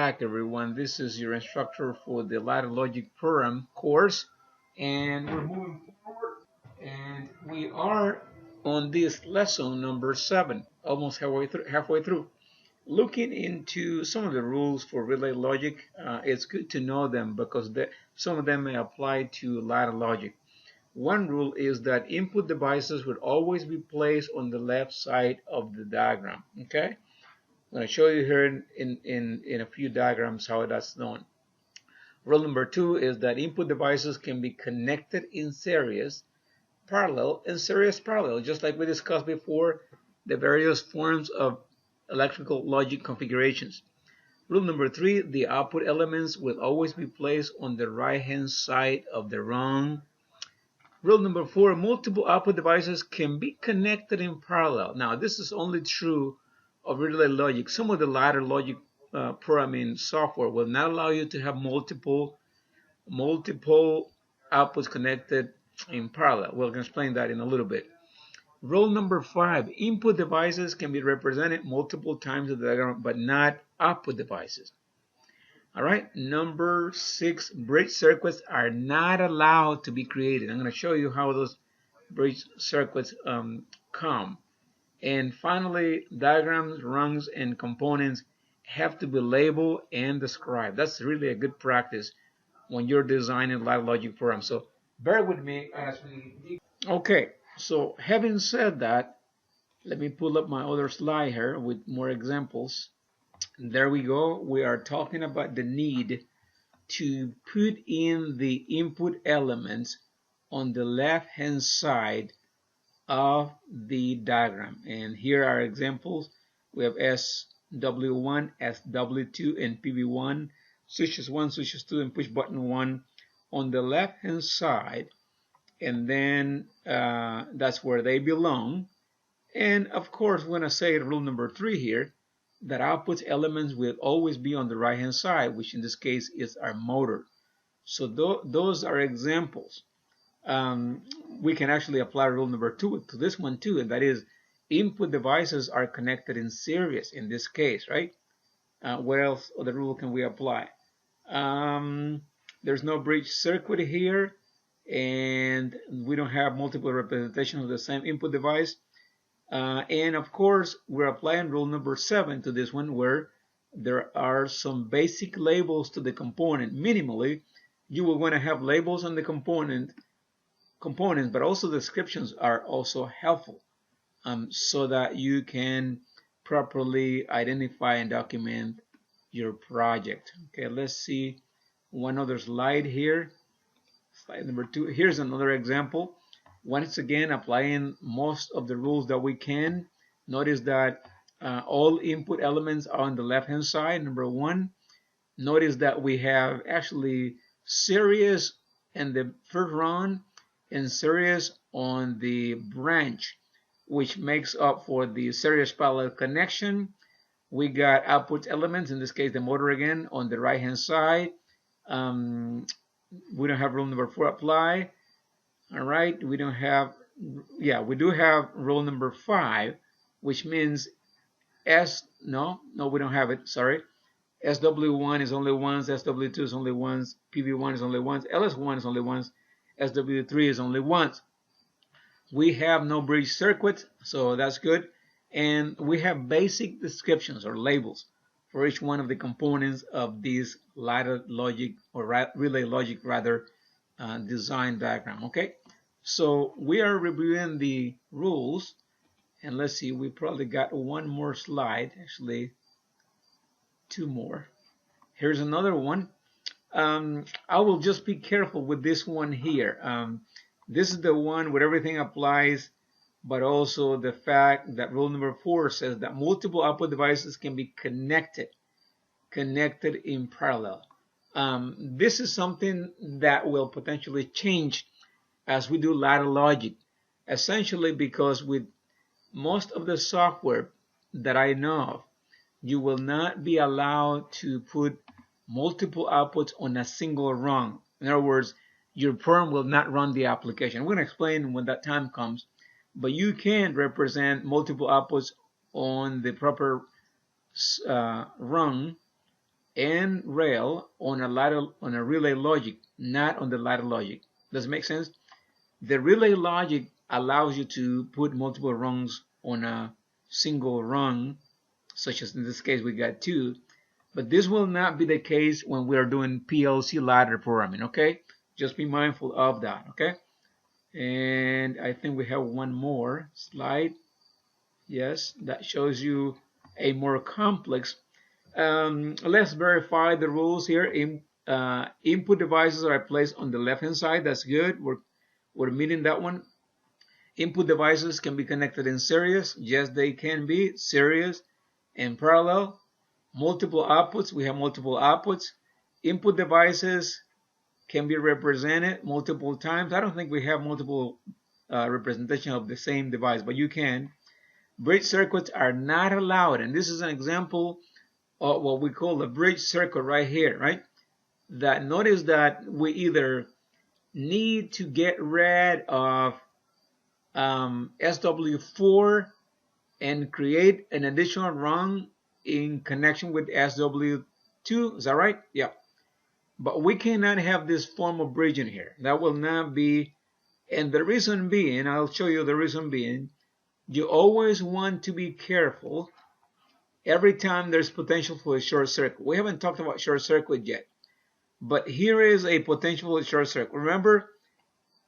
back, everyone. This is your instructor for the Ladder Logic Program course, and we're moving forward, and we are on this lesson number 7, almost halfway through. Looking into some of the rules for relay logic, it's good to know them because some of them may apply to ladder logic. One rule is that input devices would always be placed on the left side of the diagram. Okay, I'm going to show you here in a few diagrams how that's done. Rule number 2 is that input devices can be connected in series, parallel, and series parallel, just like we discussed before, the various forms of electrical logic configurations. Rule number 3, the output elements will always be placed on the right-hand side of the rung. Rule number 4, multiple output devices can be connected in parallel. Now, this is only true of relay logic. Some of the ladder logic programming software will not allow you to have multiple outputs connected in parallel. We'll explain that in a little bit. Rule number 5, input devices can be represented multiple times in the diagram, but not output devices. All right, number 6, bridge circuits are not allowed to be created. I'm going to show you how those bridge circuits come. And finally, diagrams, rungs, and components have to be labeled and described. That's really a good practice when you're designing ladder logic programs. So bear with me as we... Okay, so having said that, let me pull up my other slide here with more examples. There we go. We are talking about the need to put in the input elements on the left-hand side of the diagram. And here are examples. We have SW1, SW2, and PB1, switches 1, switches 2, and push button 1 on the left-hand side. And then that's where they belong. And of course, when I say rule number 3 here, that output elements will always be on the right-hand side, which in this case is our motor. So those are examples. We can actually apply rule number 2 to this one too, and that is input devices are connected in series in this case, right? What else other rule can we apply? There's no bridge circuit here, and we don't have multiple representations of the same input device. And of course, we're applying rule number 7 to this one, where there are some basic labels to the component. Minimally, you will want to have labels on the components, but also descriptions are also helpful, so that you can properly identify and document your project. Okay, let's see one other slide here. Slide number 2. Here's another example. Once again, applying most of the rules that we can. Notice that all input elements are on the left-hand side, number 1. Notice that we have actually series in the first run and series on the branch, which makes up for the series parallel connection. We got output elements, in this case the motor again, on the right-hand side. We don't have rule number 4 apply. All right, we don't have, yeah, we do have rule number 5, which means no, we don't have it, sorry. SW1 is only once, SW2 is only once, PB1 is only once, LS1 is only once, SW3 is only once. We have no bridge circuit, so that's good. And we have basic descriptions or labels for each one of the components of this ladder logic or relay logic rather design diagram. Okay, so we are reviewing the rules, and let's see, we probably got one more slide, actually 2 more. Here's another one. I will just be careful with this one here. This is the one where everything applies, but also the fact that rule number 4 says that multiple output devices can be connected in parallel. This is something that will potentially change as we do ladder logic, essentially because with most of the software that I know of, you will not be allowed to put multiple outputs on a single rung. In other words, your program will not run the application. I'm going to explain when that time comes, but you can represent multiple outputs on the proper rung, and rail on a relay logic, not on the ladder logic. Does it make sense? The relay logic allows you to put multiple rungs on a single rung, such as in this case we got 2, but this will not be the case when we are doing PLC ladder programming, okay? Just be mindful of that, okay? And I think we have one more slide. Yes, that shows you a more complex. Let's verify the rules here. Input devices are placed on the left hand side. That's good. We're meeting that one. Input devices can be connected in series. Yes, they can be series and parallel. Multiple outputs. We have multiple outputs. Input devices can be represented multiple times. I don't think we have multiple representation of the same device, but you can. Bridge circuits are not allowed, and this is an example of what we call a bridge circuit right here, right? That notice that we either need to get rid of SW4 and create an additional rung in connection with SW2. Is that right? Yeah. But we cannot have this form of bridging here. That will not be, and the reason being, I'll show you the reason being, you always want to be careful every time there's potential for a short circuit. We haven't talked about short circuit yet, but here is a potential for a short circuit. Remember,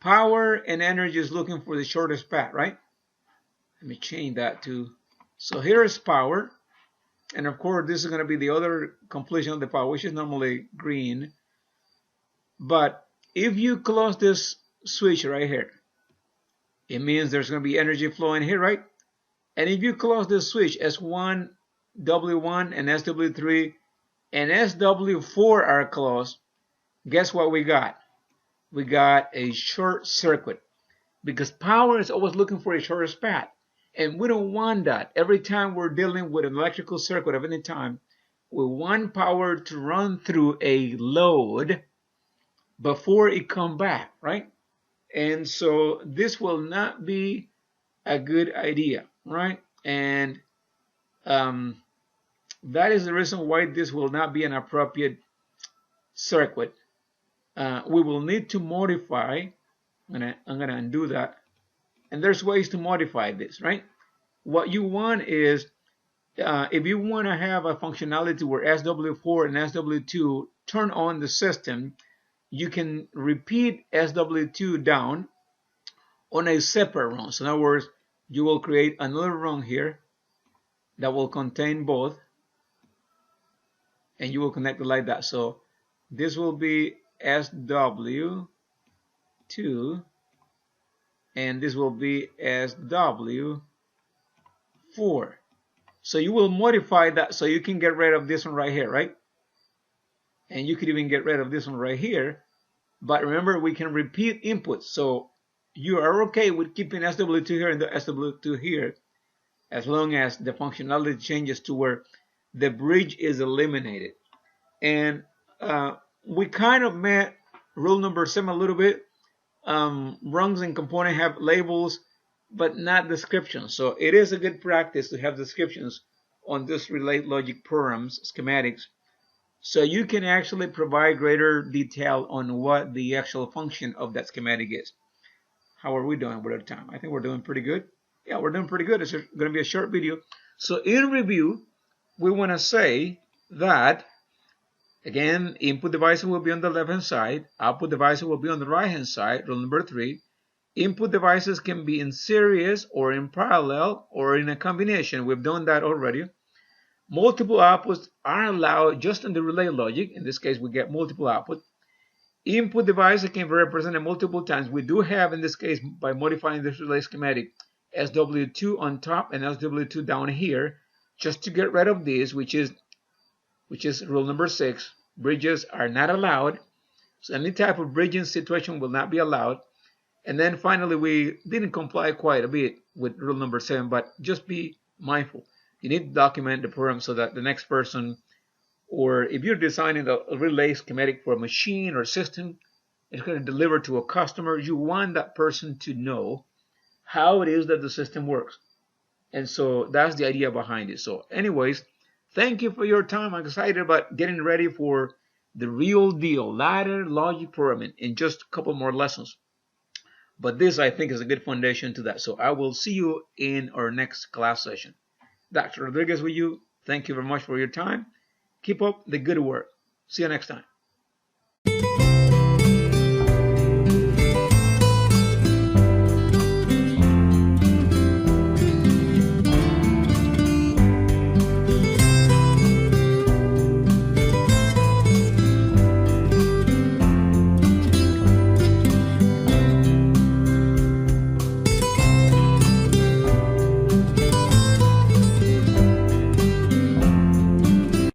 power and energy is looking for the shortest path, right? Let me change that to, so here is power. And of course, this is going to be the other completion of the power, which is normally green. But if you close this switch right here, it means there's going to be energy flowing here, right? And if you close this switch, S1, W1, and SW3, and SW4 are closed, guess what we got? We got a short circuit, because power is always looking for a shortest path. And we don't want that. Every time we're dealing with an electrical circuit of any time, we want power to run through a load before it come back, right? And so this will not be a good idea, right? And that is the reason why this will not be an appropriate circuit. We will need to modify. I'm gonna undo that. And there's ways to modify this, right? What you want is, if you want to have a functionality where SW4 and SW2 turn on the system, you can repeat SW2 down on a separate rung. So in other words, you will create another rung here that will contain both, and you will connect it like that. So this will be SW2, and this will be SW4. So you will modify that so you can get rid of this one right here, right? And you could even get rid of this one right here. But remember, we can repeat inputs. So you are okay with keeping SW2 here and the SW2 here, as long as the functionality changes to where the bridge is eliminated. And we kind of met rule number 7 a little bit. Rungs and components have labels, but not descriptions. So it is a good practice to have descriptions on this relay logic programs, schematics, so you can actually provide greater detail on what the actual function of that schematic is. How are we doing with our time? I think we're doing pretty good. Yeah, we're doing pretty good. It's going to be a short video. So in review, we want to say that, again, input devices will be on the left-hand side. Output devices will be on the right-hand side. Rule number 3. Input devices can be in series or in parallel or in a combination. We've done that already. Multiple outputs are allowed just in the relay logic. In this case, we get multiple outputs. Input devices can be represented multiple times. We do have, in this case, by modifying this relay schematic, SW2 on top and SW2 down here, just to get rid of this, which is rule number 6. Bridges are not allowed. So any type of bridging situation will not be allowed. And then finally, we didn't comply quite a bit with rule number 7, but just be mindful. You need to document the program so that the next person, or if you're designing a relay schematic for a machine or system, it's going to deliver to a customer, you want that person to know how it is that the system works. And so that's the idea behind it. So anyways, Thank you for your time. I'm excited about getting ready for the real deal, ladder logic programming, in just a couple more lessons. But this, I think, is a good foundation to that. So I will see you in our next class session. Dr. Rodriguez with you. Thank you very much for your time. Keep up the good work. See you next time.